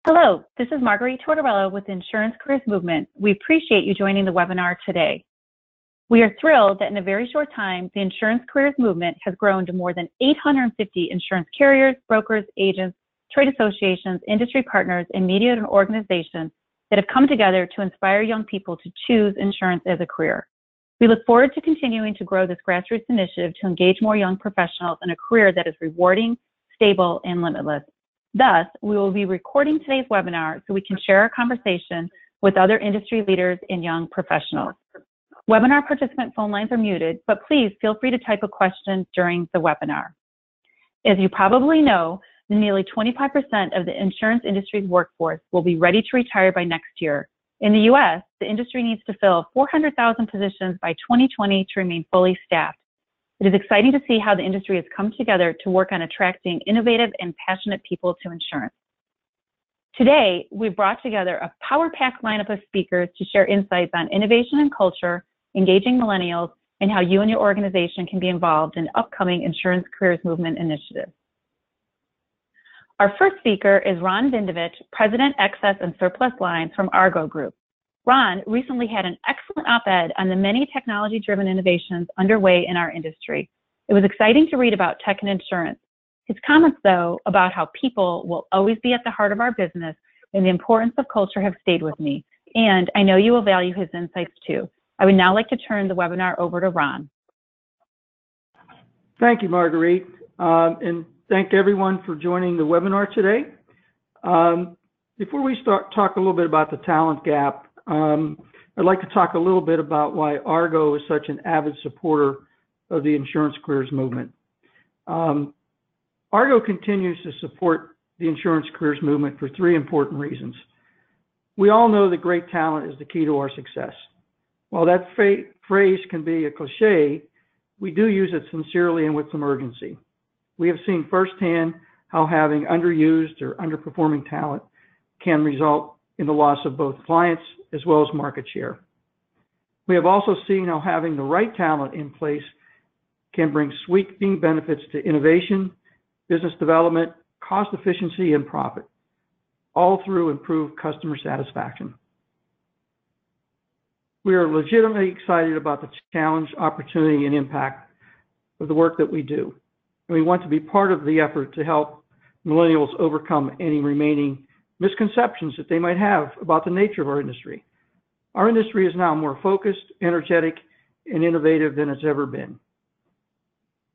Hello, this is Marguerite Tortorella with the Insurance Careers Movement. We appreciate you joining the webinar today. We are thrilled that in a very short time, the Insurance Careers Movement has grown to more than 850 insurance carriers, brokers, agents, trade associations, industry partners, and media and organizations that have come together to inspire young people to choose insurance as a career. We look forward to continuing to grow this grassroots initiative to engage more young professionals in a career that is rewarding, stable, and limitless. Thus, we will be recording today's webinar so we can share our conversation with other industry leaders and young professionals. Webinar participant phone lines are muted, but please feel free to type a question during the webinar. As you probably know, nearly 25% of the insurance industry's workforce will be ready to retire by next year. In the U.S., the industry needs to fill 400,000 positions by 2020 to remain fully staffed. It is exciting to see how the industry has come together to work on attracting innovative and passionate people to insurance. Today, we've brought together a power-packed lineup of speakers to share insights on innovation and culture, engaging millennials, and how you and your organization can be involved in upcoming Insurance Careers Movement initiatives. Our first speaker is Ron Vindovich, President, Excess and Surplus Lines from Argo Group. Ron recently had an excellent op-ed on the many technology-driven innovations underway in our industry. It was exciting to read about tech and insurance. His comments, though, about how people will always be at the heart of our business and the importance of culture have stayed with me, and I know you will value his insights too. I would now like to turn the webinar over to Ron. Thank you, Marguerite, and thank everyone for joining the webinar today. Before we talk a little bit about the talent gap, I'd like to talk a little bit about why Argo is such an avid supporter of the Insurance Careers Movement. Argo continues to support the Insurance Careers Movement for three important reasons. We all know that great talent is the key to our success. While that phrase can be a cliche, we do use it sincerely and with some urgency. We have seen firsthand how having underused or underperforming talent can result in the loss of both clients as well as market share. We have also seen how having the right talent in place can bring sweeping benefits to innovation, business development, cost efficiency, and profit, all through improved customer satisfaction. We are legitimately excited about the challenge, opportunity, and impact of the work that we do. And we want to be part of the effort to help millennials overcome any remaining misconceptions that they might have about the nature of our industry. Our industry is now more focused, energetic, and innovative than it's ever been.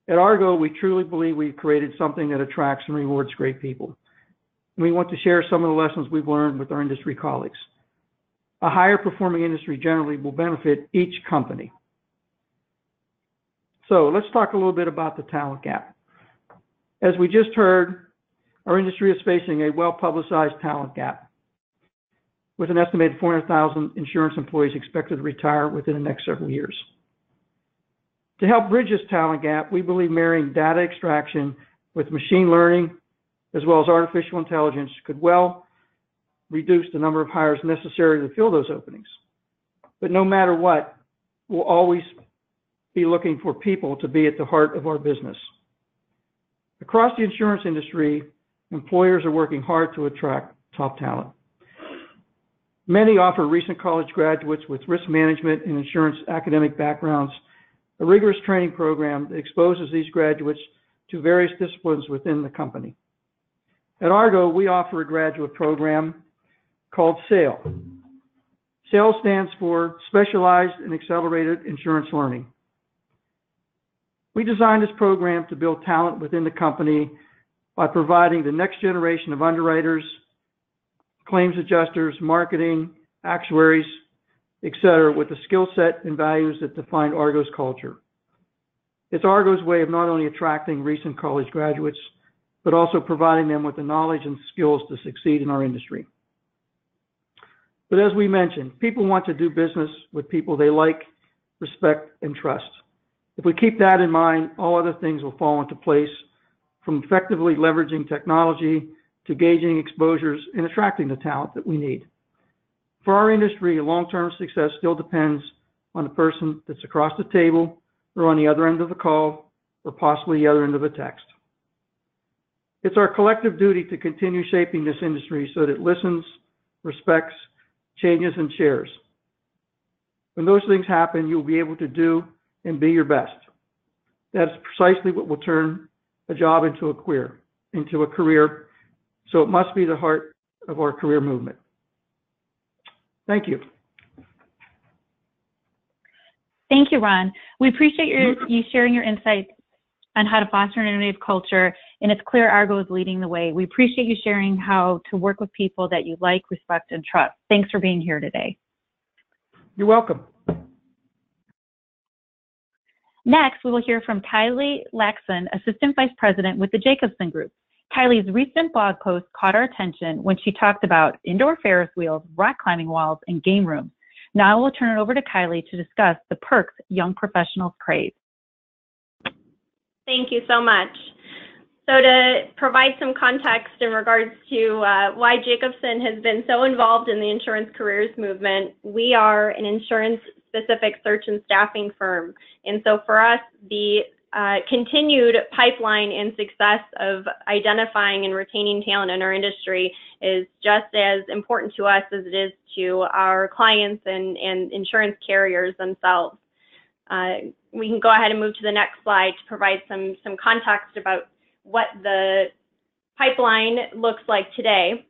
At Argo, we truly believe we've created something that attracts and rewards great people. And we want to share some of the lessons we've learned with our industry colleagues. A higher performing industry generally will benefit each company. So let's talk a little bit about the talent gap. As we just heard, our industry is facing a well-publicized talent gap, with an estimated 400,000 insurance employees expected to retire within the next several years. To help bridge this talent gap, we believe marrying data extraction with machine learning, as well as artificial intelligence, could well reduce the number of hires necessary to fill those openings. But no matter what, we'll always be looking for people to be at the heart of our business. Across the insurance industry, employers are working hard to attract top talent. Many offer recent college graduates with risk management and insurance academic backgrounds a rigorous training program that exposes these graduates to various disciplines within the company. At Argo, we offer a graduate program called SAIL. SAIL stands for Specialized and Accelerated Insurance Learning. We designed this program to build talent within the company by providing the next generation of underwriters, claims adjusters, marketing, actuaries, etc., with the skill set and values that define Argo's culture. It's Argo's way of not only attracting recent college graduates, but also providing them with the knowledge and skills to succeed in our industry. But as we mentioned, people want to do business with people they like, respect, and trust. If we keep that in mind, all other things will fall into place, from effectively leveraging technology to gauging exposures and attracting the talent that we need. For our industry, long-term success still depends on the person that's across the table or on the other end of the call or possibly the other end of a text. It's our collective duty to continue shaping this industry so that it listens, respects, changes, and shares. When those things happen, you'll be able to do and be your best. That's precisely what will turn a job into a career, so it must be the heart of our career movement. Thank you. Thank you, Ron. We appreciate you sharing your insights on how to foster an innovative culture, and it's clear Argo is leading the way. We appreciate you sharing how to work with people that you like, respect, and trust. Thanks for being here today. You're welcome. Next, we will hear from Kylie Laxon, Assistant Vice President with the Jacobson Group. Kylie's recent blog post caught our attention when she talked about indoor Ferris wheels, rock climbing walls, and game rooms. Now I will turn it over to Kylie to discuss the perks young professionals crave. Thank you so much. So to provide some context in regards to why Jacobson has been so involved in the insurance careers movement, we are an insurance-specific search and staffing firm. And so for us, the continued pipeline and success of identifying and retaining talent in our industry is just as important to us as it is to our clients and insurance carriers themselves. We can go ahead and move to the next slide to provide some context about what the pipeline looks like today.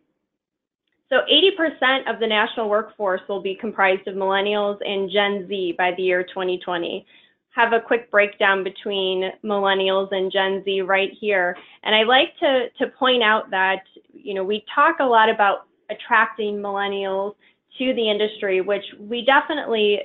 So 80% of the national workforce will be comprised of millennials and Gen Z by the year 2020. Have a quick breakdown between millennials and Gen Z right here. And I like to point out that, we talk a lot about attracting millennials to the industry, which we definitely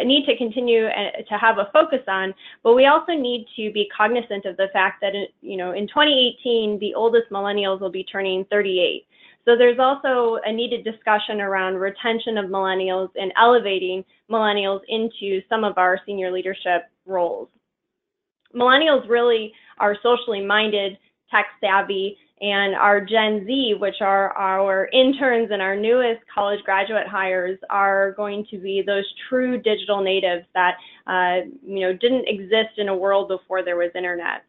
need to continue to have a focus on, but we also need to be cognizant of the fact that, in 2018, the oldest millennials will be turning 38. So there's also a needed discussion around retention of millennials and elevating millennials into some of our senior leadership roles. Millennials really are socially minded, tech savvy, and our Gen Z, which are our interns and our newest college graduate hires, are going to be those true digital natives that didn't exist in a world before there was internet.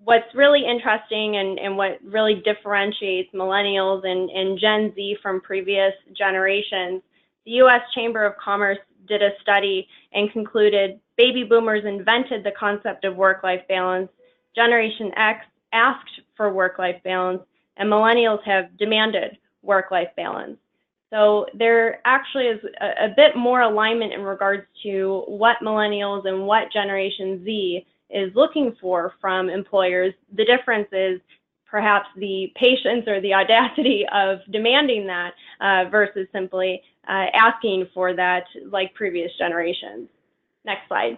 What's really interesting and what really differentiates millennials and Gen Z from previous generations, the U.S. Chamber of Commerce did a study and concluded baby boomers invented the concept of work-life balance, Generation X asked for work-life balance, and millennials have demanded work-life balance. So there actually is a bit more alignment in regards to what millennials and what Generation Z is looking for from employers. The difference is perhaps the patience or the audacity of demanding that versus simply asking for that like previous generations. Next slide.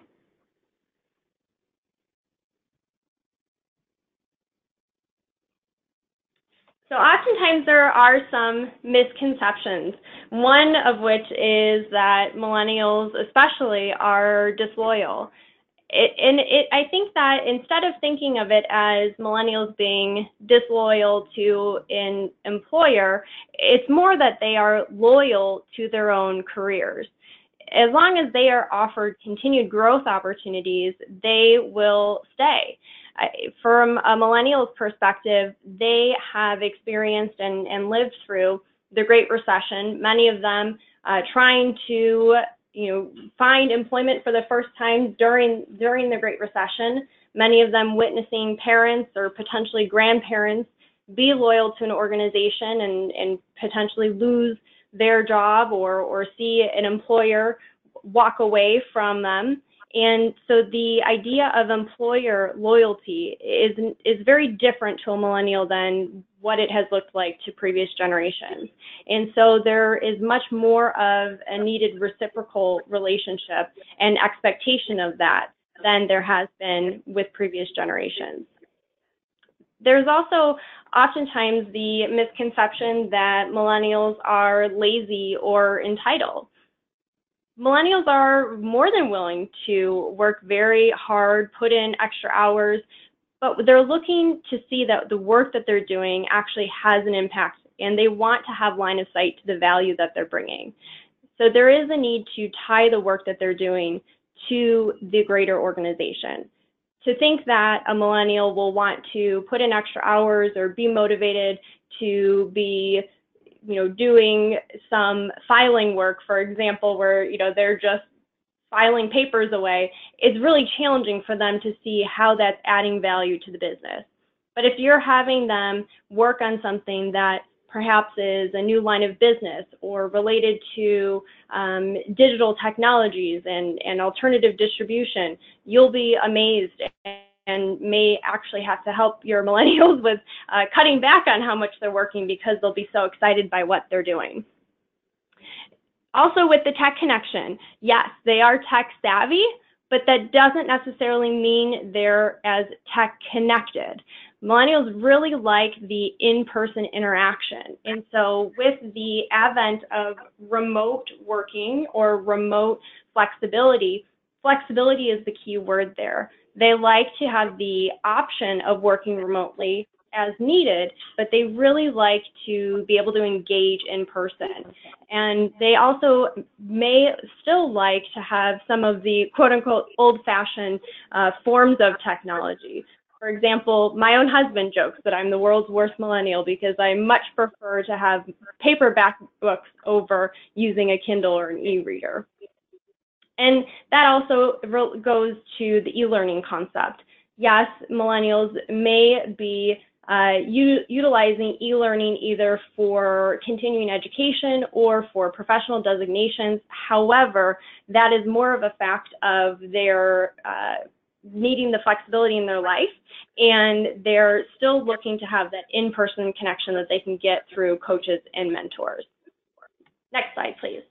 So oftentimes there are some misconceptions, one of which is that millennials especially are disloyal. I think that instead of thinking of it as millennials being disloyal to an employer, it's more that they are loyal to their own careers. As long as they are offered continued growth opportunities, they will stay. From a millennial's perspective, they have experienced and lived through the Great Recession, many of them trying to find employment for the first time during the Great Recession, many of them witnessing parents or potentially grandparents be loyal to an organization and potentially lose their job or see an employer walk away from them. And so the idea of employer loyalty is very different to a millennial than what it has looked like to previous generations. And so there is much more of a needed reciprocal relationship and expectation of that than there has been with previous generations. There's also oftentimes the misconception that millennials are lazy or entitled. Millennials are more than willing to work very hard, put in extra hours, but they're looking to see that the work that they're doing actually has an impact, and they want to have line of sight to the value that they're bringing. So there is a need to tie the work that they're doing to the greater organization. to think that a millennial will want to put in extra hours or be motivated to be, doing some filing work, for example, where, they're just filing papers away, is really challenging for them to see how that's adding value to the business. But if you're having them work on something that perhaps is a new line of business or related to digital technologies and alternative distribution, you'll be amazed and may actually have to help your millennials with cutting back on how much they're working because they'll be so excited by what they're doing. Also with the tech connection, yes, they are tech savvy, but that doesn't necessarily mean they're as tech connected. Millennials really like the in-person interaction. And so with the advent of remote working or remote flexibility, flexibility is the key word there. They like to have the option of working remotely as needed, but they really like to be able to engage in person. And they also may still like to have some of the quote-unquote old-fashioned forms of technology. For example, my own husband jokes that I'm the world's worst millennial because I much prefer to have paperback books over using a Kindle or an e-reader. And that also goes to the e-learning concept. Yes, millennials may be utilizing e-learning either for continuing education or for professional designations. However, that is more of a fact of their needing the flexibility in their life, and they're still looking to have that in-person connection that they can get through coaches and mentors. Next slide, please.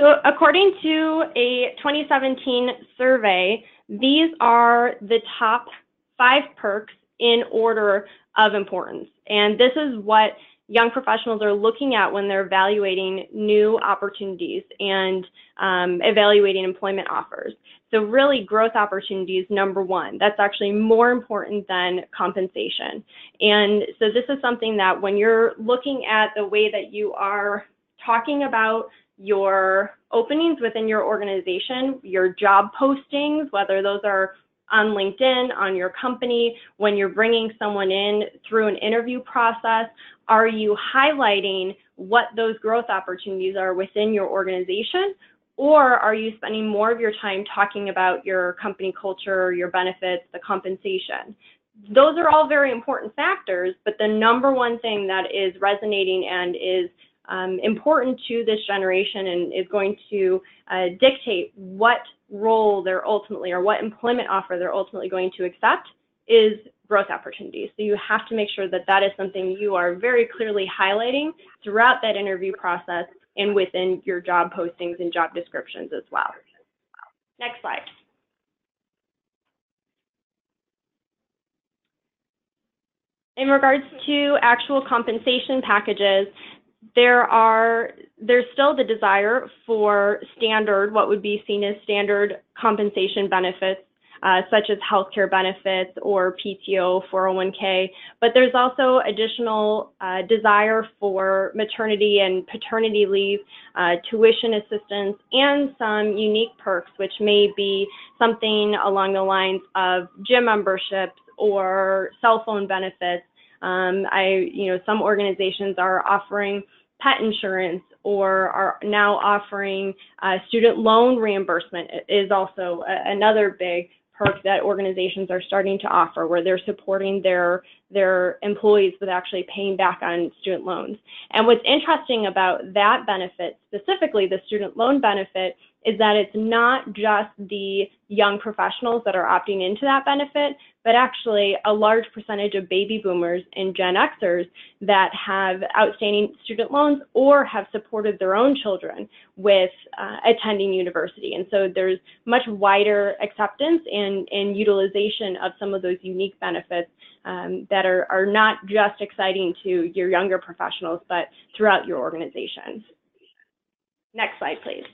So according to a 2017 survey, these are the top 5 perks in order of importance. And this is what young professionals are looking at when they're evaluating new opportunities and evaluating employment offers. So really, growth opportunities, number 1. That's actually more important than compensation. And so this is something that when you're looking at the way that you are talking about your openings within your organization, your job postings, whether those are on LinkedIn, on your company, when you're bringing someone in through an interview process, are you highlighting what those growth opportunities are within your organization? Or are you spending more of your time talking about your company culture, your benefits, the compensation? Those are all very important factors, but the number one thing that is resonating and is important to this generation and is going to dictate what role they're ultimately, or what employment offer they're ultimately going to accept, is growth opportunities. So you have to make sure that that is something you are very clearly highlighting throughout that interview process and within your job postings and job descriptions as well. Next slide. In regards to actual compensation packages, there's still the desire for standard, what would be seen as standard compensation benefits, such as healthcare benefits or PTO, 401k, but there's also additional desire for maternity and paternity leave, tuition assistance, and some unique perks, which may be something along the lines of gym memberships or cell phone benefits. Some organizations are offering pet insurance or are now offering student loan reimbursement is also another big perk that organizations are starting to offer, where they're supporting their employees with actually paying back on student loans. And what's interesting about that benefit, specifically the student loan benefit, is that it's not just the young professionals that are opting into that benefit, but actually a large percentage of baby boomers and Gen Xers that have outstanding student loans or have supported their own children with attending university. And so there's much wider acceptance and utilization of some of those unique benefits that are not just exciting to your younger professionals, but throughout your organization. Next slide, please.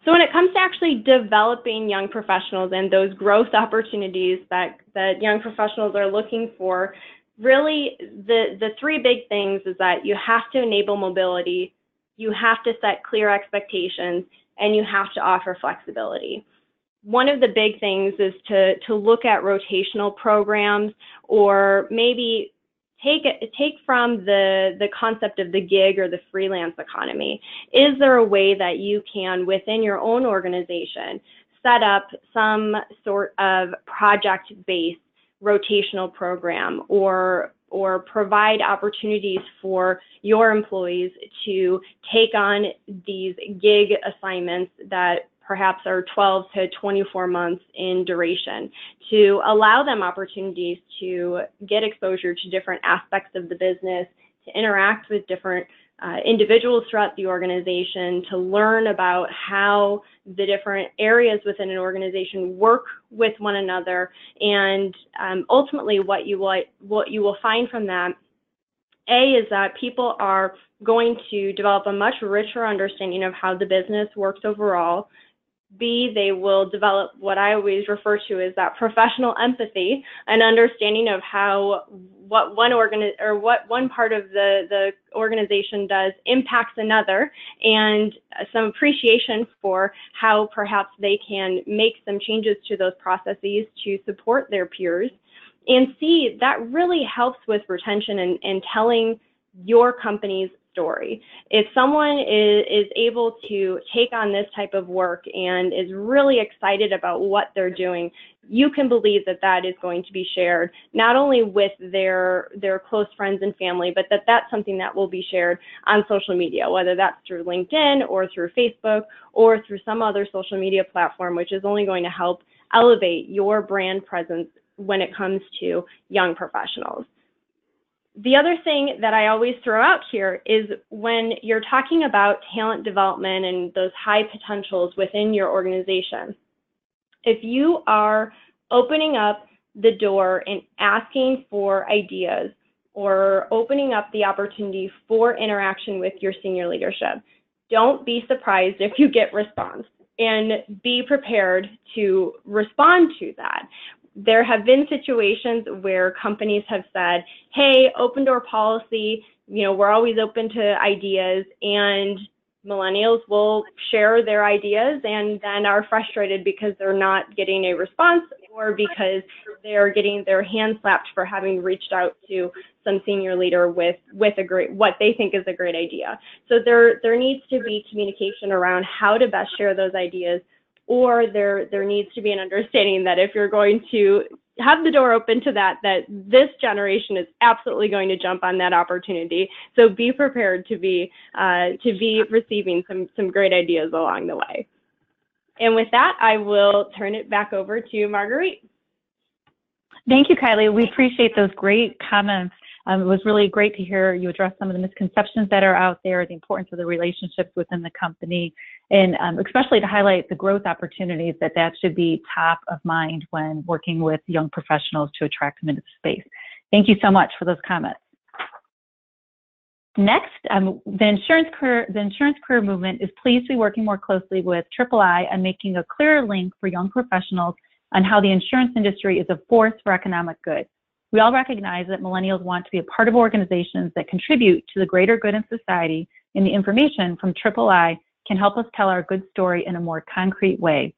So when it comes to actually developing young professionals and those growth opportunities that young professionals are looking for, really the three big things is that you have to enable mobility, you have to set clear expectations, and you have to offer flexibility. One of the big things is to look at rotational programs, or maybe take from the concept of the gig or the freelance economy. Is there a way that you can, within your own organization, set up some sort of project-based rotational program, or provide opportunities for your employees to take on these gig assignments that perhaps are 12 to 24 months in duration, to allow them opportunities to get exposure to different aspects of the business, to interact with different individuals throughout the organization, to learn about how the different areas within an organization work with one another, and ultimately what you will find from that, is that people are going to develop a much richer understanding of how the business works overall. B, they will develop what I always refer to as that professional empathy, an understanding of what one part of the organization does impacts another, and some appreciation for how perhaps they can make some changes to those processes to support their peers. And C, that really helps with retention and telling your company's story. If someone is able to take on this type of work and is really excited about what they're doing, you can believe that that is going to be shared not only with their close friends and family, but that's something that will be shared on social media, whether that's through LinkedIn or through Facebook or through some other social media platform, which is only going to help elevate your brand presence when it comes to young professionals. The other thing that I always throw out here is when you're talking about talent development and those high potentials within your organization, if you are opening up the door and asking for ideas, or opening up the opportunity for interaction with your senior leadership, don't be surprised if you get response, and be prepared to respond to that. There have been situations where companies have said, hey, open door policy, we're always open to ideas, and millennials will share their ideas and then are frustrated because they're not getting a response, or because they're getting their hand slapped for having reached out to some senior leader with what they think is a great idea. So there needs to be communication around how to best share those ideas, or there needs to be an understanding that if you're going to have the door open to that this generation is absolutely going to jump on that opportunity. So be prepared to be receiving some great ideas along the way. And with that, I will turn it back over to Marguerite. Thank you, Kylie. We appreciate those great comments. It was really great to hear you address some of the misconceptions that are out there, the importance of the relationships within the company, and especially to highlight the growth opportunities that should be top of mind when working with young professionals to attract them into the space. Thank you so much for those comments. Next, the insurance career movement is pleased to be working more closely with TripleI on making a clearer link for young professionals on how the insurance industry is a force for economic good. We all recognize that millennials want to be a part of organizations that contribute to the greater good in society, and the information from TripleI can help us tell our good story in a more concrete way.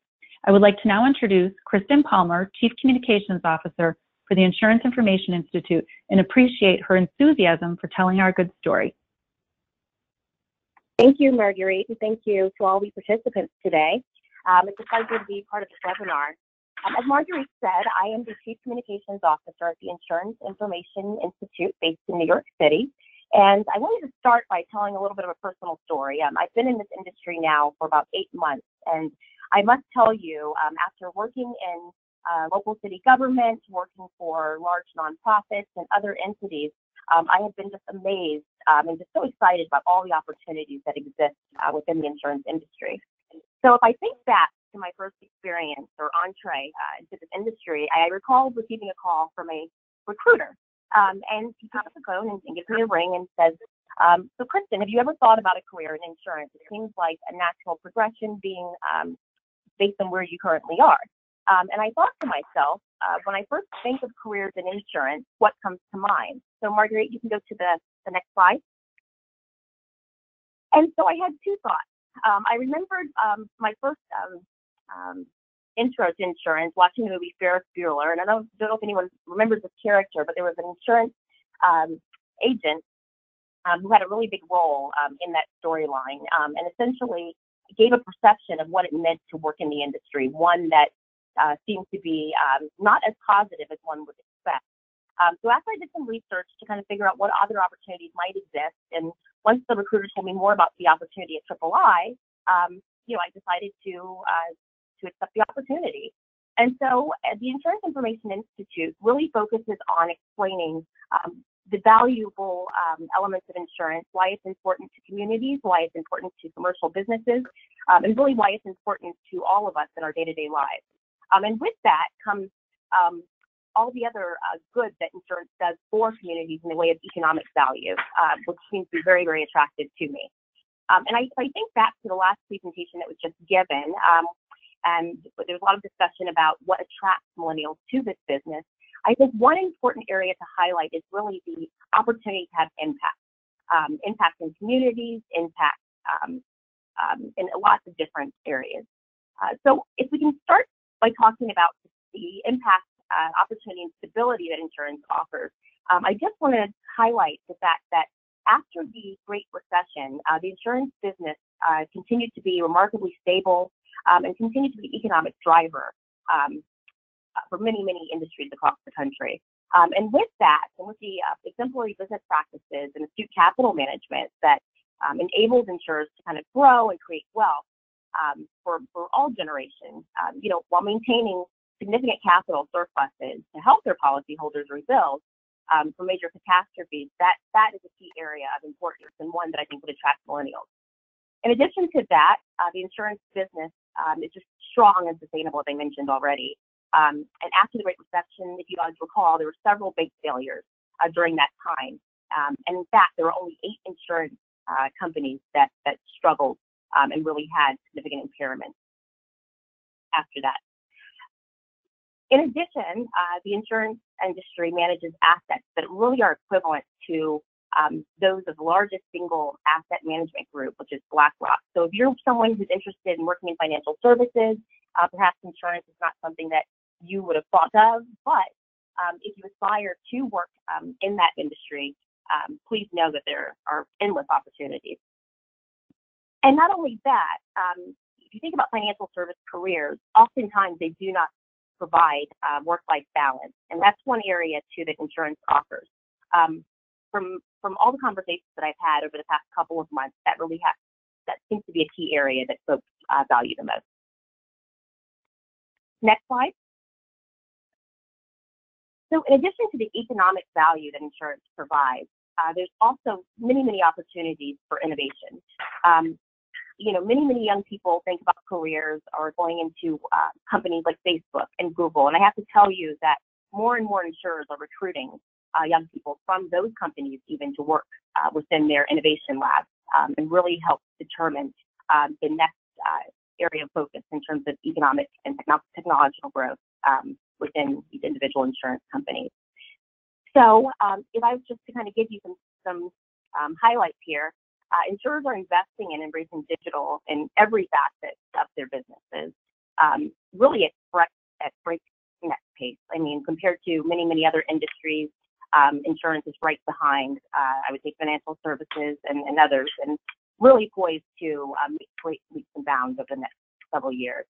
I would like to now introduce Kristin Palmer, Chief Communications Officer for the Insurance Information Institute, and appreciate her enthusiasm for telling our good story. Thank you, Marguerite, and thank you to all the participants today. It's a pleasure to be part of this webinar. As Marguerite said, I am the Chief Communications Officer at the Insurance Information Institute based in New York City. And I wanted to start by telling a little bit of a personal story. I've been in this industry now for about 8 months. And I must tell you, after working in local city government, working for large nonprofits and other entities, I have been just amazed and just so excited about all the opportunities that exist within the insurance industry. So if I think back to my first experience or entree into this industry, I recall receiving a call from a recruiter. And he picks up the phone and gives me a ring and says, so Kristin, have you ever thought about a career in insurance? It seems like a natural progression being based on where you currently are. And I thought to myself, when I first think of careers in insurance, what comes to mind? So Marguerite, you can go to the next slide. And so I had two thoughts. I remembered my first intro to insurance, watching the movie Ferris Bueller, and I don't know if anyone remembers this character, but there was an insurance agent who had a really big role in that storyline, and essentially gave a perception of what it meant to work in the industry, one that seemed to be not as positive as one would expect. So after I did some research to kind of figure out what other opportunities might exist, and once the recruiter told me more about the opportunity at TripleI, I decided to accept the opportunity. And so the Insurance Information Institute really focuses on explaining the valuable elements of insurance, why it's important to communities, why it's important to commercial businesses, and really why it's important to all of us in our day-to-day lives. And with that comes all the other good that insurance does for communities in the way of economic value, which seems to be very, very attractive to me. And I think back to the last presentation that was just given, and there's a lot of discussion about what attracts millennials to this business. I think one important area to highlight is really the opportunity to have impact, impact in communities, impact in lots of different areas. So if we can start by talking about the impact, opportunity, and stability that insurance offers, I just want to highlight the fact that after the Great Recession, the insurance business continued to be remarkably stable and continued to be an economic driver for many, many industries across the country. And with that, and with the exemplary business practices and astute capital management that enables insurers to kind of grow and create wealth for all generations, while maintaining significant capital surpluses to help their policyholders rebuild from major catastrophes, that is a key area of importance and one that I think would attract millennials. In addition to that, the insurance business is just strong and sustainable, as I mentioned already. And after the Great Recession, if you guys recall, there were several bank failures during that time. And in fact, there were only 8 insurance companies that struggled and really had significant impairment after that. In addition, the insurance industry manages assets that really are equivalent to those of the largest single asset management group, which is BlackRock. So if you're someone who's interested in working in financial services, perhaps insurance is not something that you would have thought of, but if you aspire to work in that industry, please know that there are endless opportunities. And not only that, if you think about financial service careers, oftentimes they do not provide work-life balance, and that's one area too that insurance offers. From all the conversations that I've had over the past couple of months, that seems to be a key area that folks value the most. Next slide. So in addition to the economic value that insurance provides, there's also many, many opportunities for innovation. Many young people think about careers or going into companies like Facebook and Google. And I have to tell you that more and more insurers are recruiting young people from those companies even to work within their innovation labs and really help determine the next area of focus in terms of economic and technological growth within these individual insurance companies. So if I was just to kind of give you some highlights here, insurers are investing and embracing digital in every facet of their businesses, really at breakneck pace. I mean, compared to many, many other industries, insurance is right behind, I would say, financial services and others, and really poised to make great leaps and bounds over the next several years.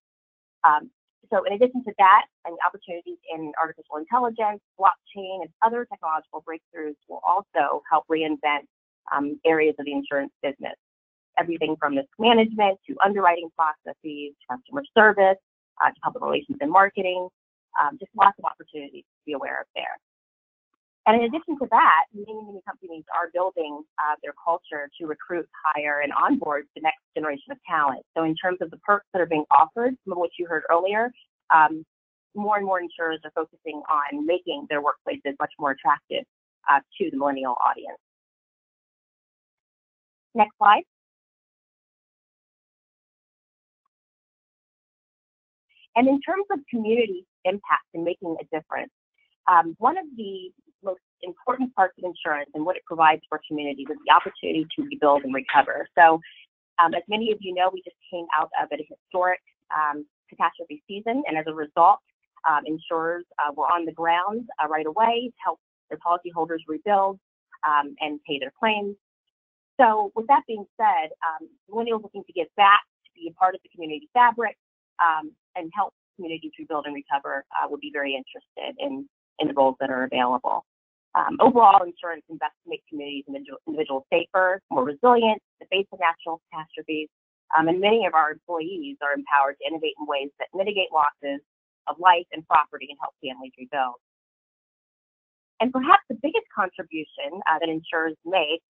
So in addition to that, and opportunities in artificial intelligence, blockchain, and other technological breakthroughs will also help reinvent areas of the insurance business. Everything from risk management to underwriting processes, customer service, to public relations and marketing, just lots of opportunities to be aware of there. And in addition to that, many companies are building their culture to recruit, hire, and onboard the next generation of talent. So in terms of the perks that are being offered, some of which you heard earlier, more and more insurers are focusing on making their workplaces much more attractive to the millennial audience. Next slide. And in terms of community impact and making a difference, one of the most important parts of insurance and what it provides for communities is the opportunity to rebuild and recover. So as many of you know, we just came out of a historic catastrophe season, and as a result, insurers were on the ground right away to help their policyholders rebuild and pay their claims. So with that being said, millennials looking to give back, to be a part of the community fabric, and help communities rebuild and recover would be very interested in the roles that are available. Overall, insurance invests to make communities and individuals safer, more resilient to face the natural catastrophes, and many of our employees are empowered to innovate in ways that mitigate losses of life and property and help families rebuild. And perhaps the biggest contribution that insurers make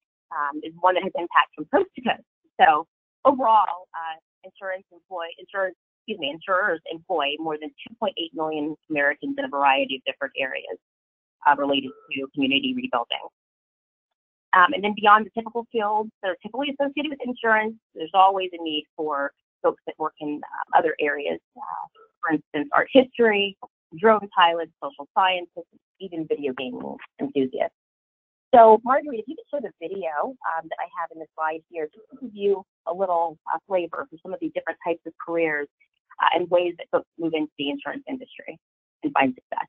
is one that has impact from coast to coast. So overall, insurers employ more than 2.8 million Americans in a variety of different areas related to community rebuilding. And then beyond the typical fields that are typically associated with insurance, there's always a need for folks that work in other areas, for instance, art history, drone pilots, social scientists, even video game enthusiasts. So Marguerite, if you could show the video that I have in the slide here, just to give you a little flavor for some of these different types of careers and ways that folks move into the insurance industry and find success.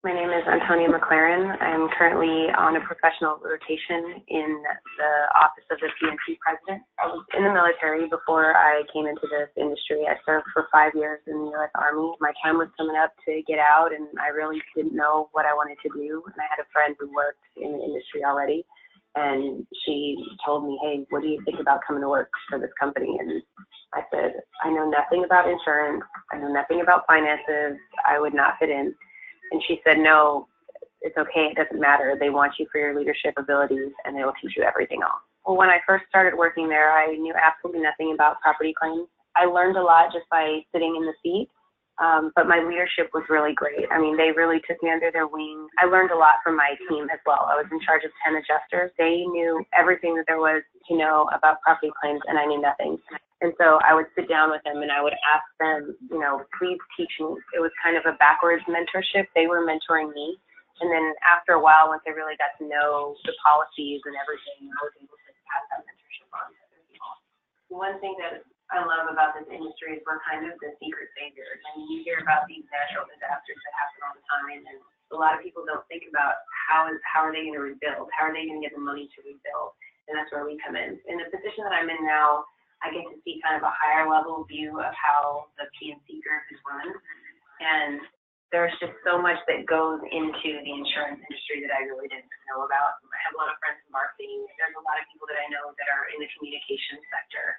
My name is Antonia McLaren. I'm currently on a professional rotation in the office of the PNC president. I was in the military before I came into this industry. I served for 5 years in the U.S. Army. My time was coming up to get out, and I really didn't know what I wanted to do. And I had a friend who worked in the industry already, and she told me, hey, what do you think about coming to work for this company? And I said, I know nothing about insurance. I know nothing about finances. I would not fit in. And she said, no, it's okay. It doesn't matter. They want you for your leadership abilities, and they will teach you everything else. Well, when I first started working there, I knew absolutely nothing about property claims. I learned a lot just by sitting in the seat, but my leadership was really great. I mean, they really took me under their wing. I learned a lot from my team as well. I was in charge of 10 adjusters. They knew everything that there was to know about property claims, and I knew nothing. And so I would sit down with them and I would ask them, you know, please teach me. It was kind of a backwards mentorship. They were mentoring me. And then after a while, once I really got to know the policies and everything, I was able to pass that mentorship on to other people. One thing that I love about this industry is we're kind of the secret saviors. I mean, you hear about these natural disasters that happen all the time, and a lot of people don't think about how are they going to rebuild? How are they going to get the money to rebuild? And that's where we come in. In the position that I'm in now, I get to see kind of a higher level view of how the PNC group is run. And there's just so much that goes into the insurance industry that I really didn't know about. I have a lot of friends in marketing. There's a lot of people that I know that are in the communications sector.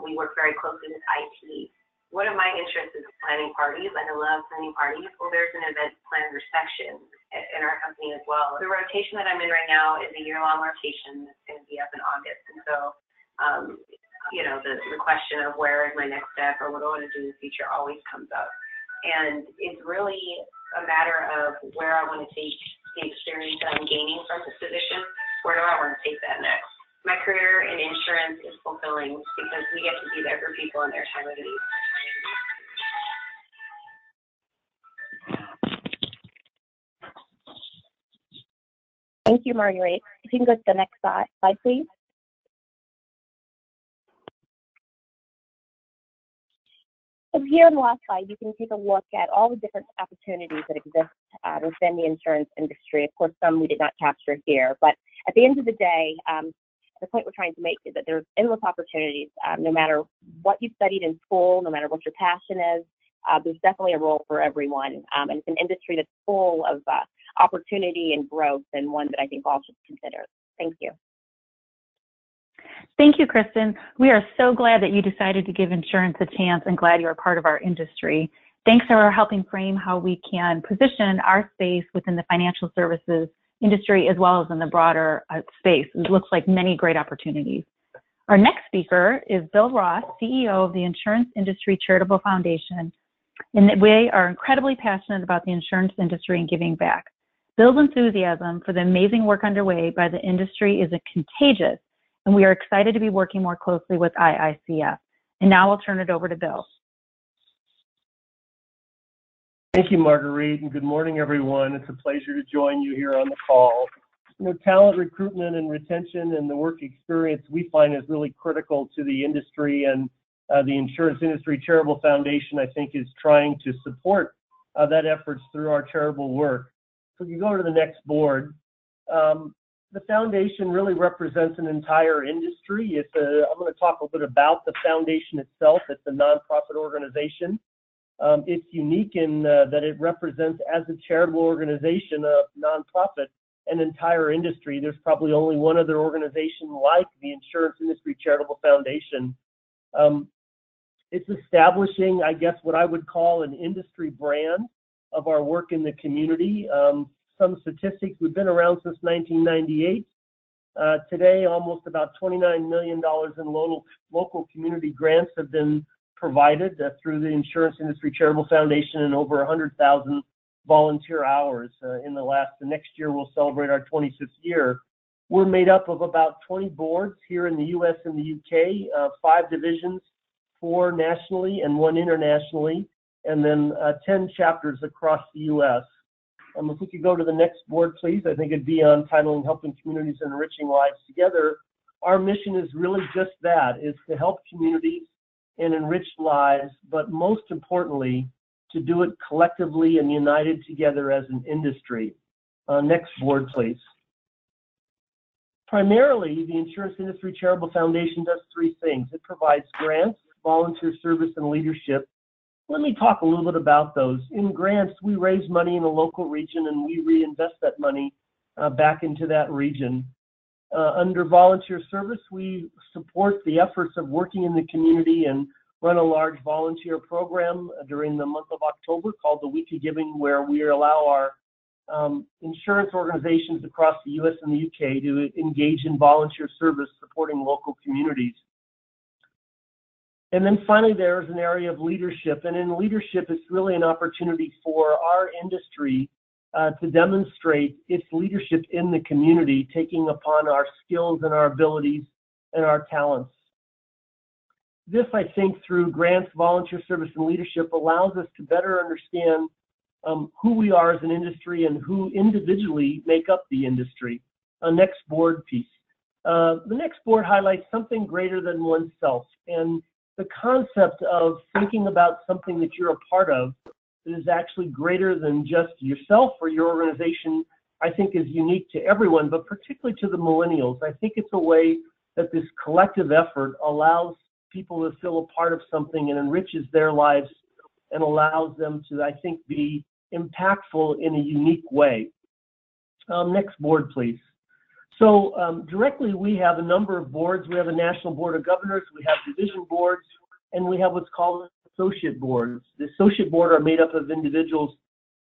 We work very closely with IT. One of my interests is planning parties. I love planning parties. Well, there's an event planner section in our company as well. The rotation that I'm in right now is a year-long rotation that's going to be up in August. And so, you know, the question of where is my next step or what do I want to do in the future always comes up. And it's really a matter of where I want to take the experience that I'm gaining from this position. Where do I want to take that next? My career in insurance is fulfilling because we get to be there for people in their time of need. Thank you, Marguerite. If you can go to the next slide, please. So here on the last slide, you can take a look at all the different opportunities that exist within the insurance industry. Of course, some we did not capture here, but at the end of the day, the point we're trying to make is that there's endless opportunities. No matter what you studied in school, no matter what your passion is, there's definitely a role for everyone. And it's an industry that's full of opportunity and growth, and one that I think all should consider. Thank you. Thank you, Kristin. We are so glad that you decided to give insurance a chance and glad you're a part of our industry. Thanks for helping frame how we can position our space within the financial services industry as well as in the broader space. It looks like many great opportunities. Our next speaker is Bill Ross, CEO of the Insurance Industry Charitable Foundation, and that we are incredibly passionate about the insurance industry and giving back. Bill's enthusiasm for the amazing work underway by the industry is contagious, and we are excited to be working more closely with IICF. And now I'll turn it over to Bill. Thank you, Marguerite, and good morning, everyone. It's a pleasure to join you here on the call. Talent recruitment and retention and the work experience we find is really critical to the industry, and the Insurance Industry Charitable Foundation, I think, is trying to support that efforts through our charitable work. So if you go to the next board, the foundation really represents an entire industry. I'm going to talk a little bit about the foundation itself. It's a nonprofit organization. It's unique in that it represents, as a charitable organization, a nonprofit, an entire industry. There's probably only one other organization like the Insurance Industry Charitable Foundation. It's establishing, I guess, what I would call an industry brand of our work in the community. Some statistics: we've been around since 1998. Today, almost about $29 million in local community grants have been provided through the Insurance Industry Charitable Foundation, and over 100,000 volunteer hours in the next year we'll celebrate our 25th year. We're made up of about 20 boards here in the US and the UK, 5 divisions, 4 nationally and 1 internationally, and then 10 chapters across the US. If we could go to the next board, please. I think it'd be on titling Helping Communities and Enriching Lives Together. Our mission is really just that, is to help communities and enrich lives, but most importantly, to do it collectively and united together as an industry. Next board, please. Primarily, the Insurance Industry Charitable Foundation does 3 things. It provides grants, volunteer service, and leadership. Let me talk a little bit about those. In grants, we raise money in a local region and we reinvest that money back into that region. Under volunteer service, we support the efforts of working in the community and run a large volunteer program during the month of October called the Week of Giving, where we allow our insurance organizations across the US and the UK to engage in volunteer service supporting local communities. And then finally, there's an area of leadership. And in leadership, it's really an opportunity for our industry to demonstrate its leadership in the community, taking upon our skills and our abilities and our talents. This, I think, through grants, volunteer service, and leadership, allows us to better understand who we are as an industry and who individually make up the industry. Next board piece. The next board highlights something greater than oneself, and the concept of thinking about something that you're a part of that is actually greater than just yourself or your organization, I think is unique to everyone, but particularly to the millennials. I think it's a way that this collective effort allows people to feel a part of something and enriches their lives and allows them to, I think, be impactful in a unique way. Next board, please. So directly, we have a number of boards. We have a national board of governors, we have division boards, and we have what's called associate boards. The associate board are made up of individuals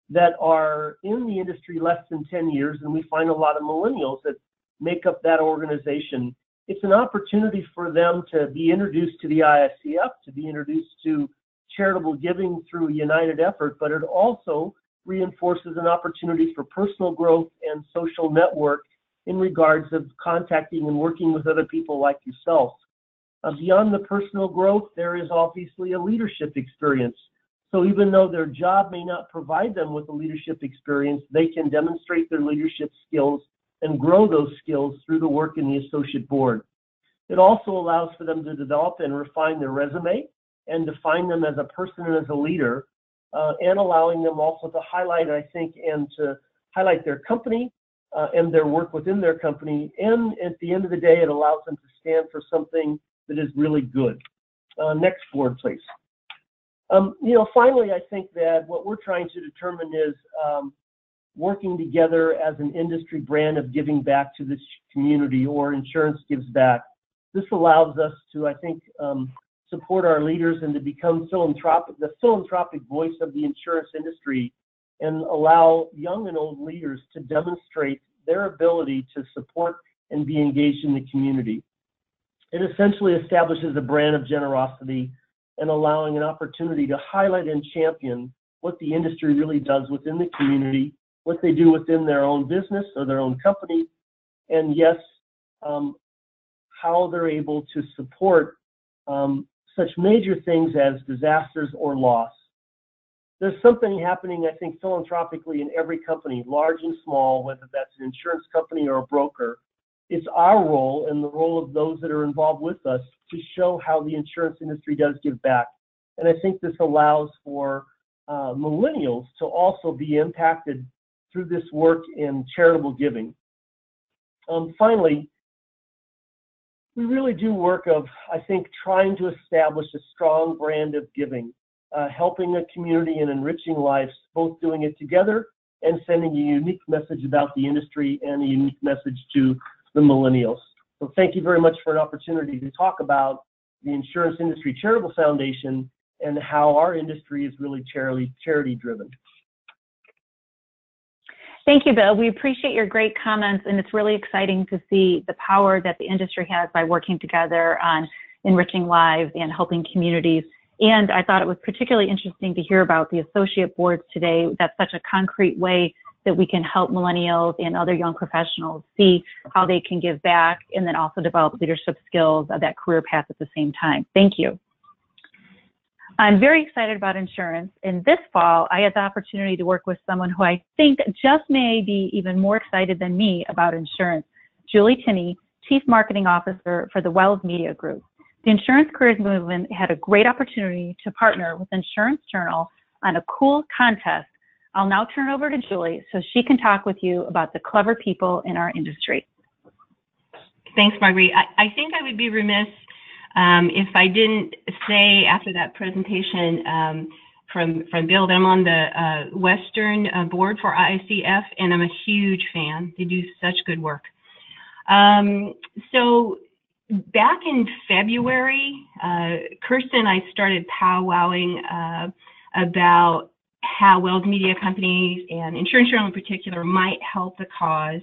that are in the industry less than 10 years, and we find a lot of millennials that make up that organization. It's an opportunity for them to be introduced to the ISCF, to be introduced to charitable giving through a united effort, but it also reinforces an opportunity for personal growth and social network in regards of contacting and working with other people like yourself. Beyond the personal growth, there is obviously a leadership experience. So even though their job may not provide them with a leadership experience, they can demonstrate their leadership skills and grow those skills through the work in the associate board. It also allows for them to develop and refine their resume and define them as a person and as a leader, and allowing them also to highlight, I think, and to highlight their company and their work within their company. And at the end of the day, it allows them to stand for something that is really good. Next board, please. Finally, I think that what we're trying to determine is working together as an industry brand of giving back to this community, or insurance gives back. This allows us to, I think, support our leaders and to become the philanthropic voice of the insurance industry, and allow young and old leaders to demonstrate their ability to support and be engaged in the community. It essentially establishes a brand of generosity and allowing an opportunity to highlight and champion what the industry really does within the community, what they do within their own business or their own company, and yes, how they're able to support such major things as disasters or loss. there's something happening, I think, philanthropically in every company, large and small, whether that's an insurance company or a broker. It's our role and the role of those that are involved with us to show how the insurance industry does give back. And I think this allows for millennials to also be impacted through this work in charitable giving. Finally, we really do work of, I think, trying to establish a strong brand of giving, helping a community and enriching lives, both doing it together and sending a unique message about the industry and a unique message to the millennials. So thank you very much for an opportunity to talk about the Insurance Industry Charitable Foundation and how our industry is really charity driven. Thank you, Bill. We appreciate your great comments, and it's really exciting to see the power that the industry has by working together on enriching lives and helping communities. And I thought it was particularly interesting to hear about the associate boards today. That's such a concrete way that we can help millennials and other young professionals see how they can give back and then also develop leadership skills of that career path at the same time. Thank you. I'm very excited about insurance, and this fall I had the opportunity to work with someone who I think just may be even more excited than me about insurance, Julie Tinney, Chief Marketing Officer for the Wells Media Group. The Insurance Careers Movement had a great opportunity to partner with Insurance Journal on a cool contest. I'll now turn it over to Julie so she can talk with you about the clever people in our industry. Thanks, Marguerite. I think I would be remiss if I didn't say after that presentation from Bill that I'm on the Western board for ICF, and I'm a huge fan. They do such good work. So back in February, Kristin and I started powwowing about how Wells Media companies and Insurance Journal in particular might help the cause.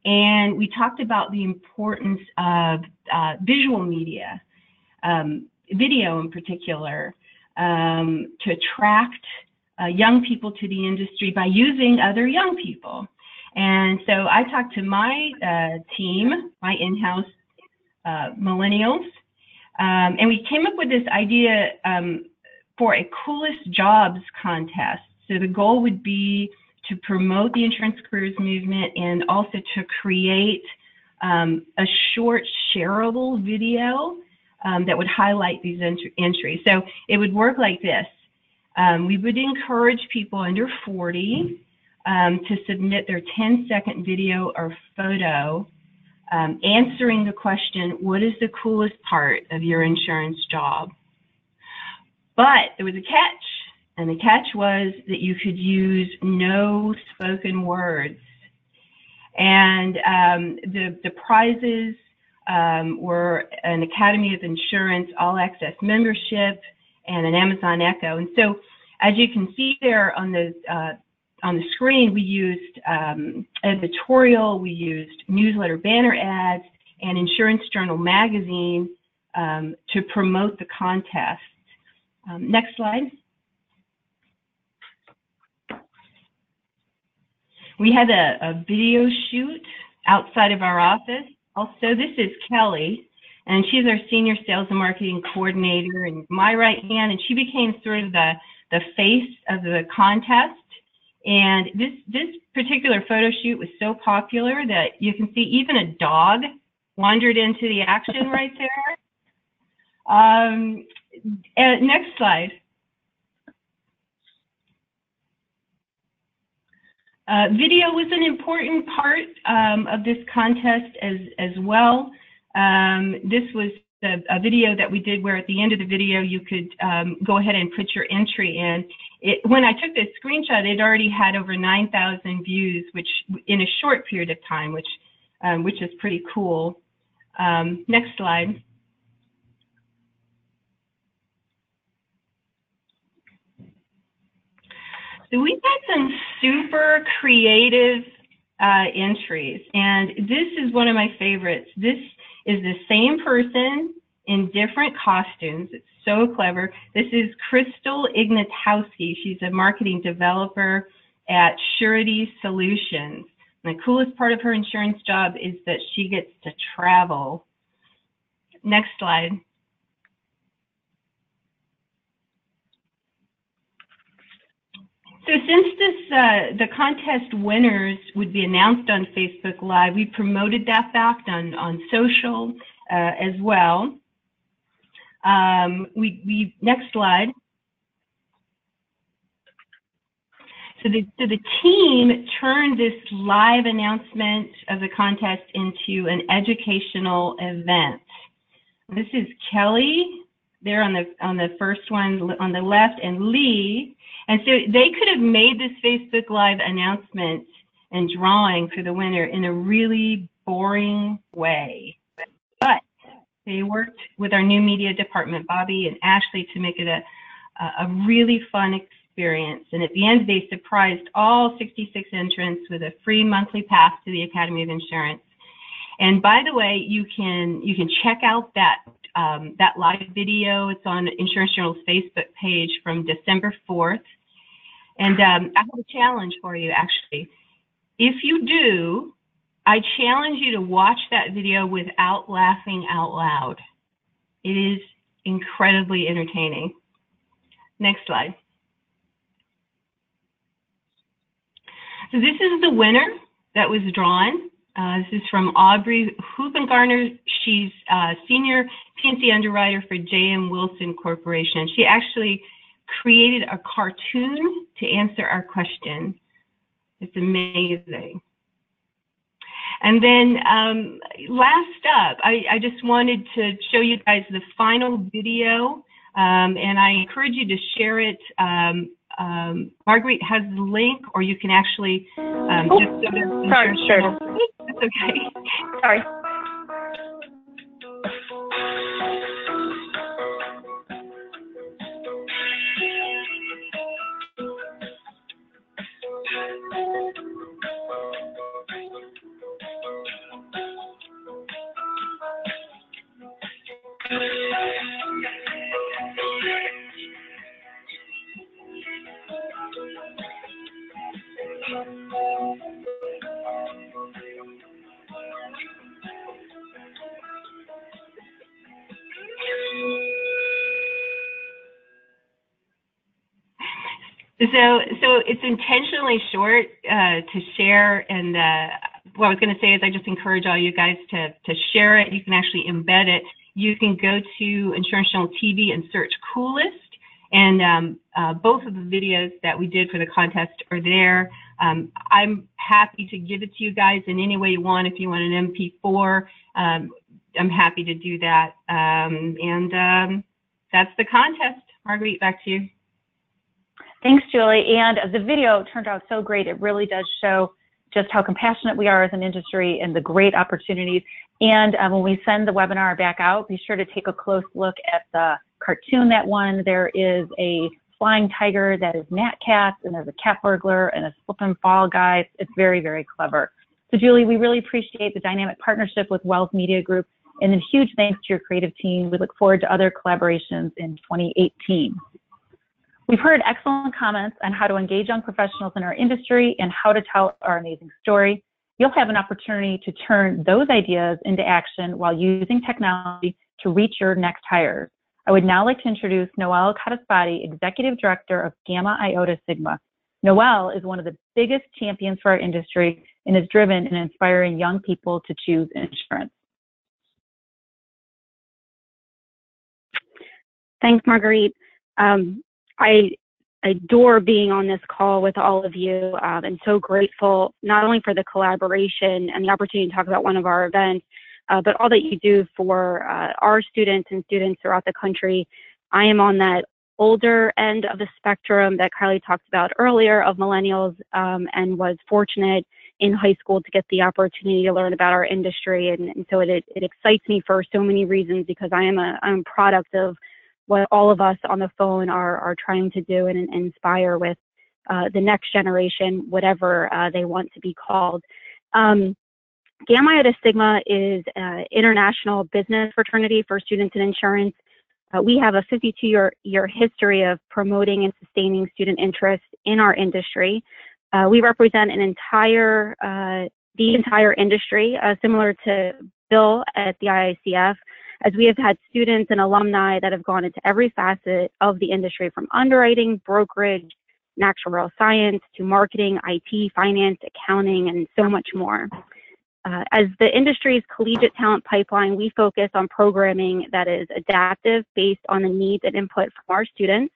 And we talked about the importance of visual media, video in particular, to attract young people to the industry by using other young people. And so I talked to my team, my in-house millennials, and we came up with this idea for a coolest jobs contest. So the goal would be to promote the insurance careers movement and also to create a short shareable video that would highlight these entries. So it would work like this. We would encourage people under 40 to submit their 10-second video or photo answering the question, what is the coolest part of your insurance job? But there was a catch, and the catch was that you could use no spoken words. And the prizes were an Academy of Insurance All Access membership and an Amazon Echo. And so, as you can see there on the screen, we used editorial, we used newsletter banner ads, and Insurance Journal magazine to promote the contest. Next slide. We had a video shoot outside of our office. Also, this is Kelly, and she's our senior sales and marketing coordinator and my right hand, and she became sort of the face of the contest. And this particular photo shoot was so popular that you can see even a dog wandered into the action right there. Next slide. Video was an important part of this contest as well. This was a video that we did where at the end of the video you could go ahead and put your entry in. When I took this screenshot, it already had over 9,000 views, which in a short period of time, which is pretty cool. Next slide. So we've had some super creative entries, and this is one of my favorites. This is the same person in different costumes. It's so clever. This is Crystal Ignatowski. She's a marketing developer at Surety Solutions. And the coolest part of her insurance job is that she gets to travel. Next slide. So since the contest winners would be announced on Facebook Live, we promoted that fact on social as well. Next slide. So the team turned this live announcement of the contest into an educational event. This is Kelly there on the first one on the left, and Lee. And so they could have made this Facebook Live announcement and drawing for the winner in a really boring way. But they worked with our new media department, Bobby and Ashley, to make it a really fun experience. And at the end, they surprised all 66 entrants with a free monthly pass to the Academy of Insurance. And by the way, you can check out that live video. It's on Insurance Journal's Facebook page from December 4th. And I have a challenge for you, actually. If you do, I challenge you to watch that video without laughing out loud. It is incredibly entertaining. Next slide. So this is the winner that was drawn. This is from Aubrey Hubengarner. She's a senior P&C underwriter for J.M. Wilson Corporation. She actually created a cartoon to answer our question. It's amazing. And then last up, I just wanted to show you guys the final video, and I encourage you to share it. Marguerite has the link, or you can actually just go to... Sorry, sure. That's okay. Sorry. So it's intentionally short to share, and what I was going to say is I just encourage all you guys to share it. You can actually embed it. You can go to Insurance Journal TV and search Coolest, and both of the videos that we did for the contest are there. I'm happy to give it to you guys in any way you want. If you want an MP4, I'm happy to do that. And that's the contest. Marguerite, back to you. Thanks, Julie. And the video turned out so great. It really does show just how compassionate we are as an industry and the great opportunities. And when we send the webinar back out, be sure to take a close look at the cartoon that won. There is a flying tiger that is Nat Cats, and there's a cat burglar and a slip and fall guy. It's very, very clever. So Julie, we really appreciate the dynamic partnership with Wells Media Group, and a huge thanks to your creative team. We look forward to other collaborations in 2018. We've heard excellent comments on how to engage young professionals in our industry and how to tell our amazing story. You'll have an opportunity to turn those ideas into action while using technology to reach your next hires. I would now like to introduce Noelle Kadasbati, Executive Director of Gamma Iota Sigma. Noelle is one of the biggest champions for our industry and is driven in inspiring young people to choose insurance. Thanks, Marguerite. I adore being on this call with all of you, and so grateful not only for the collaboration and the opportunity to talk about one of our events, but all that you do for our students and students throughout the country. I am on that older end of the spectrum that Kylie talked about earlier of millennials, and was fortunate in high school to get the opportunity to learn about our industry. And so it excites me for so many reasons, because I'm a product of what all of us on the phone are trying to do and inspire with the next generation, whatever they want to be called. Gamma Iota Sigma is an international business fraternity for students in insurance. We have a 52-year history of promoting and sustaining student interest in our industry. We represent the entire industry, similar to Bill at the IICF, as we have had students and alumni that have gone into every facet of the industry, from underwriting, brokerage, and actuarial science to marketing, IT, finance, accounting, and so much more. As the industry's collegiate talent pipeline, we focus on programming that is adaptive based on the needs and input from our students.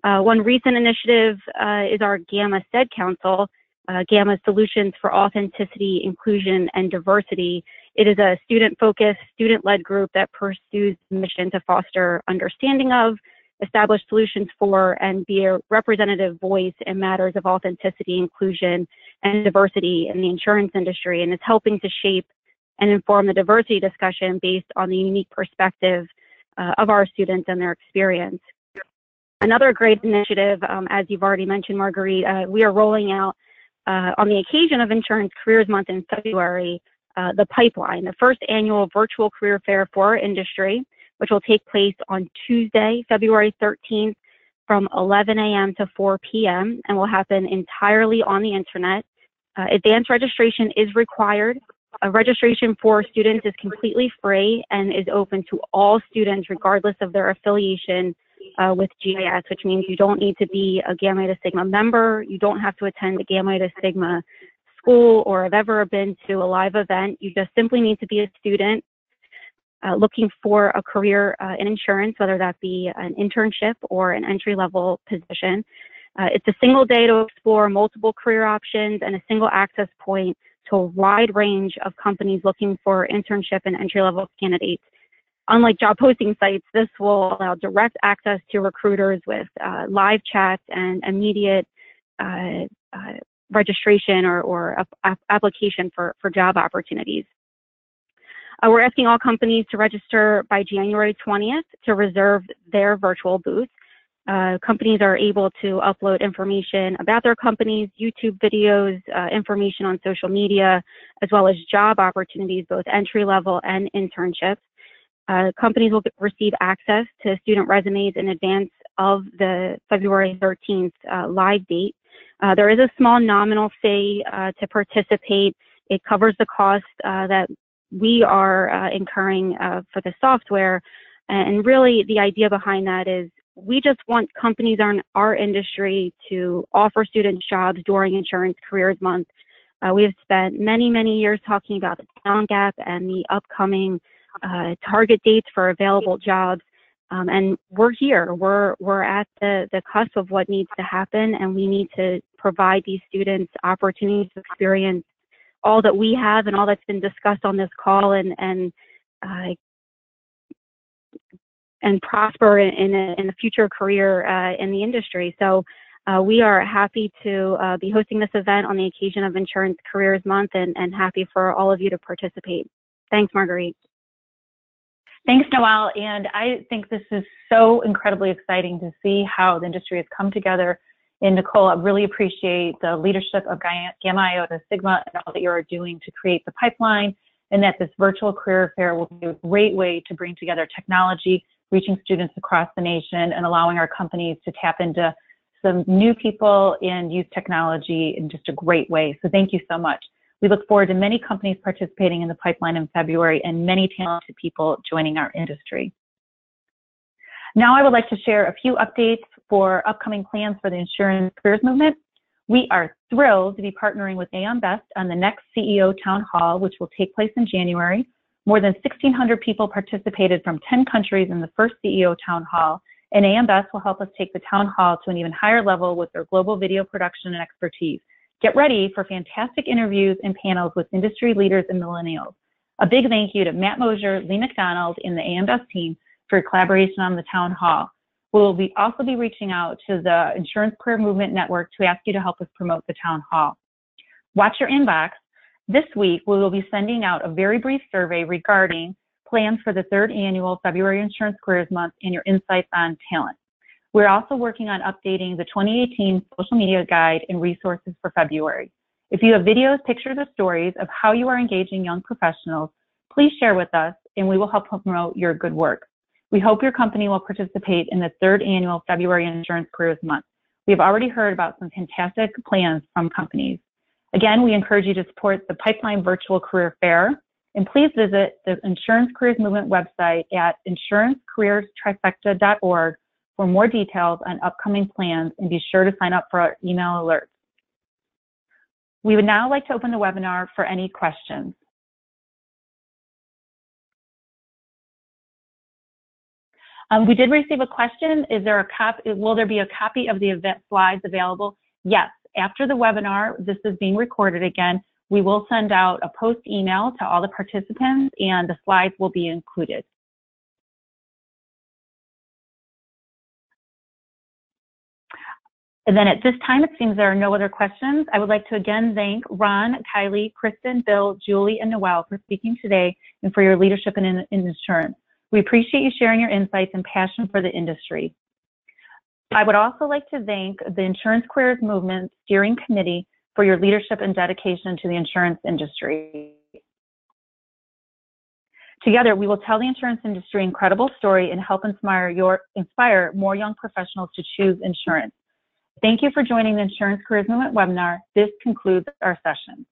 One recent initiative is our Gamma SED Council, Gamma Solutions for Authenticity, Inclusion, and Diversity. It is a student-focused, student-led group that pursues the mission to foster understanding of, establish solutions for, and be a representative voice in matters of authenticity, inclusion, and diversity in the insurance industry, and is helping to shape and inform the diversity discussion based on the unique perspective of our students and their experience. Another great initiative, as you've already mentioned, Marguerite, we are rolling out on the occasion of Insurance Careers Month in February, the Pipeline, the first annual virtual career fair for our industry, which will take place on Tuesday, February 13th from 11 a.m. to 4 p.m. and will happen entirely on the internet. Advanced registration is required. Registration for students is completely free and is open to all students regardless of their affiliation with GIS, which means you don't need to be a Gamma Iota Sigma member, you don't have to attend a Gamma Iota Sigma school or have ever been to a live event. You just simply need to be a student looking for a career in insurance, whether that be an internship or an entry-level position. It's a single day to explore multiple career options and a single access point to a wide range of companies looking for internship and entry-level candidates. Unlike job posting sites, this will allow direct access to recruiters with live chats and immediate registration or application for job opportunities. We're asking all companies to register by January 20th to reserve their virtual booth. Companies are able to upload information about their companies, YouTube videos, information on social media, as well as job opportunities, both entry-level and internships. Companies will receive access to student resumes in advance of the February 13th live date. There is a small nominal fee to participate. It covers the cost that we are incurring for the software. And really the idea behind that is we just want companies in our industry to offer students jobs during Insurance Careers Month. We have spent many, many years talking about the talent gap and the upcoming target dates for available jobs. And we're here. We're at the cusp of what needs to happen, and we need to provide these students opportunities to experience all that we have and all that's been discussed on this call and prosper in a future career in the industry. So we are happy to be hosting this event on the occasion of Insurance Careers Month and happy for all of you to participate. Thanks, Marguerite. Thanks, Noelle. And I think this is so incredibly exciting to see how the industry has come together. And Nicole, I really appreciate the leadership of Gamma Iota Sigma and all that you are doing to create the pipeline, and that this virtual career fair will be a great way to bring together technology, reaching students across the nation, and allowing our companies to tap into some new people and use technology in just a great way. So thank you so much. We look forward to many companies participating in the pipeline in February and many talented people joining our industry. Now I would like to share a few updates for upcoming plans for the Insurance Careers Movement. We are thrilled to be partnering with AM Best on the next CEO Town Hall, which will take place in January. More than 1,600 people participated from 10 countries in the first CEO Town Hall, and AM Best will help us take the Town Hall to an even higher level with their global video production and expertise. Get ready for fantastic interviews and panels with industry leaders and millennials. A big thank you to Matt Mosier, Lee McDonald, and the AM Best team for your collaboration on the Town Hall. We'll also be reaching out to the Insurance Career Movement Network to ask you to help us promote the Town Hall. Watch your inbox. This week, we will be sending out a very brief survey regarding plans for the 3rd annual February Insurance Careers Month and your insights on talent. We're also working on updating the 2018 social media guide and resources for February. If you have videos, pictures, or stories of how you are engaging young professionals, please share with us and we will help promote your good work. We hope your company will participate in the 3rd annual February Insurance Careers Month. We have already heard about some fantastic plans from companies. Again, we encourage you to support the Pipeline Virtual Career Fair, and please visit the Insurance Careers Movement website at insurancecareerstrifecta.org for more details on upcoming plans and be sure to sign up for our email alerts. We would now like to open the webinar for any questions. We did receive a question. Will there be a copy of the event slides available? Yes. After the webinar, this is being recorded again. We will send out a post email to all the participants and the slides will be included. And then at this time, it seems there are no other questions. I would like to again thank Ron, Kylie, Kristin, Bill, Julie, and Noelle for speaking today and for your leadership in insurance. We appreciate you sharing your insights and passion for the industry. I would also like to thank the Insurance Careers Movement Steering Committee for your leadership and dedication to the insurance industry. Together, we will tell the insurance industry incredible story and help inspire more young professionals to choose insurance. Thank you for joining the Insurance Careers Movement webinar. This concludes our session.